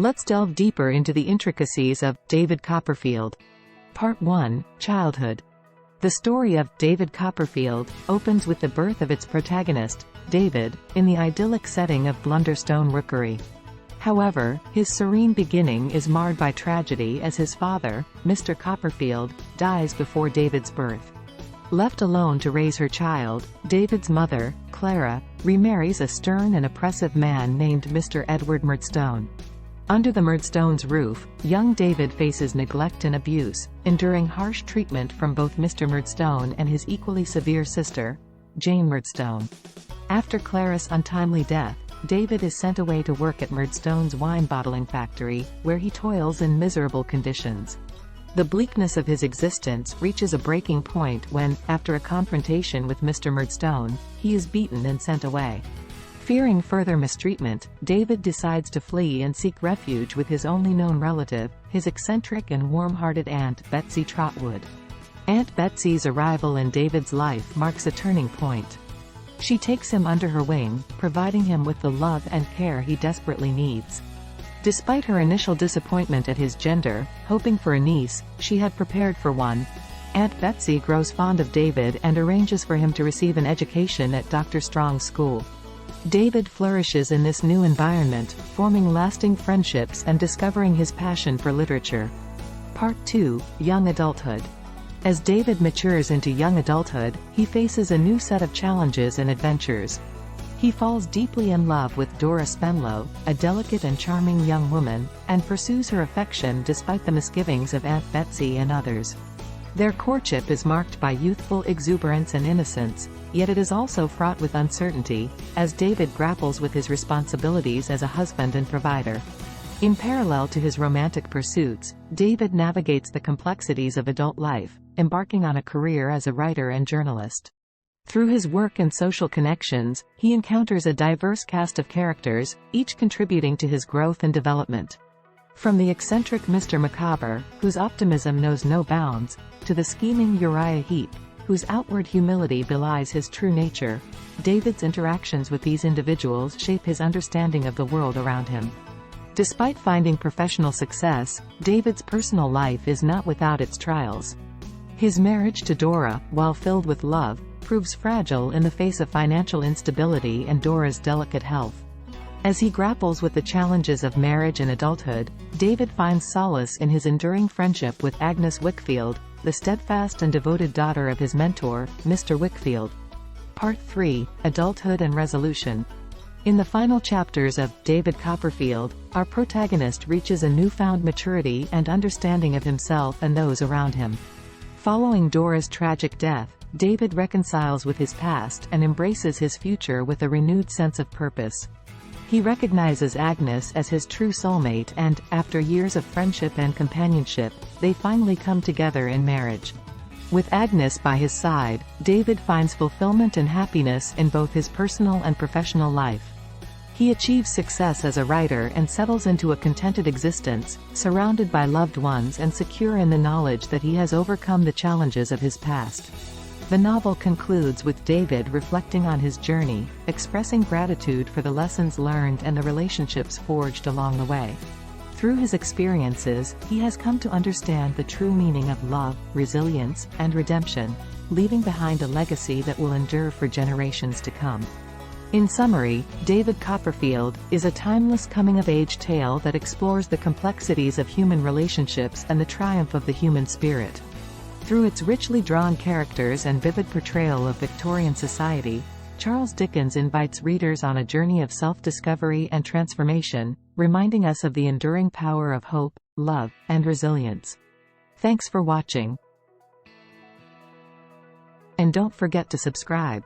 Let's delve deeper into the intricacies of David Copperfield. Part 1, Childhood. The story of David Copperfield opens with the birth of its protagonist, David, in the idyllic setting of Blunderstone Rookery. However, his serene beginning is marred by tragedy as his father, Mr. Copperfield, dies before David's birth. Left alone to raise her child, David's mother, Clara, remarries a stern and oppressive man named Mr. Edward Murdstone. Under the Murdstones' roof, young David faces neglect and abuse, enduring harsh treatment from both Mr. Murdstone and his equally severe sister, Jane Murdstone. After Clara's untimely death, David is sent away to work at Murdstone's wine bottling factory, where he toils in miserable conditions. The bleakness of his existence reaches a breaking point when, after a confrontation with Mr. Murdstone, he is beaten and sent away. Fearing further mistreatment, David decides to flee and seek refuge with his only known relative, his eccentric and warm-hearted Aunt Betsy Trotwood. Aunt Betsy's arrival in David's life marks a turning point. She takes him under her wing, providing him with the love and care he desperately needs. Despite her initial disappointment at his gender, hoping for a niece, she had prepared for one. Aunt Betsy grows fond of David and arranges for him to receive an education at Dr. Strong's school. David flourishes in this new environment, forming lasting friendships and discovering his passion for literature. Part 2, Young Adulthood. As David matures into young adulthood, he faces a new set of challenges and adventures. He falls deeply in love with Dora Spenlow, a delicate and charming young woman, and pursues her affection despite the misgivings of Aunt Betsy and others. Their courtship is marked by youthful exuberance and innocence, yet it is also fraught with uncertainty, as David grapples with his responsibilities as a husband and provider. In parallel to his romantic pursuits, David navigates the complexities of adult life, embarking on a career as a writer and journalist. Through his work and social connections, he encounters a diverse cast of characters, each contributing to his growth and development. From the eccentric Mr. Micawber, whose optimism knows no bounds, to the scheming Uriah Heep, whose outward humility belies his true nature, David's interactions with these individuals shape his understanding of the world around him. Despite finding professional success, David's personal life is not without its trials. His marriage to Dora, while filled with love, proves fragile in the face of financial instability and Dora's delicate health. As he grapples with the challenges of marriage and adulthood, David finds solace in his enduring friendship with Agnes Wickfield, the steadfast and devoted daughter of his mentor, Mr. Wickfield. Part 3, Adulthood and Resolution. In the final chapters of David Copperfield, our protagonist reaches a newfound maturity and understanding of himself and those around him. Following Dora's tragic death, David reconciles with his past and embraces his future with a renewed sense of purpose. He recognizes Agnes as his true soulmate and, after years of friendship and companionship, they finally come together in marriage. With Agnes by his side, David finds fulfillment and happiness in both his personal and professional life. He achieves success as a writer and settles into a contented existence, surrounded by loved ones and secure in the knowledge that he has overcome the challenges of his past. The novel concludes with David reflecting on his journey, expressing gratitude for the lessons learned and the relationships forged along the way. Through his experiences, he has come to understand the true meaning of love, resilience, and redemption, leaving behind a legacy that will endure for generations to come. In summary, David Copperfield is a timeless coming-of-age tale that explores the complexities of human relationships and the triumph of the human spirit. Through its richly drawn characters and vivid portrayal of Victorian society, Charles Dickens invites readers on a journey of self-discovery and transformation, reminding us of the enduring power of hope, love, and resilience. Thanks for watching. And don't forget to subscribe.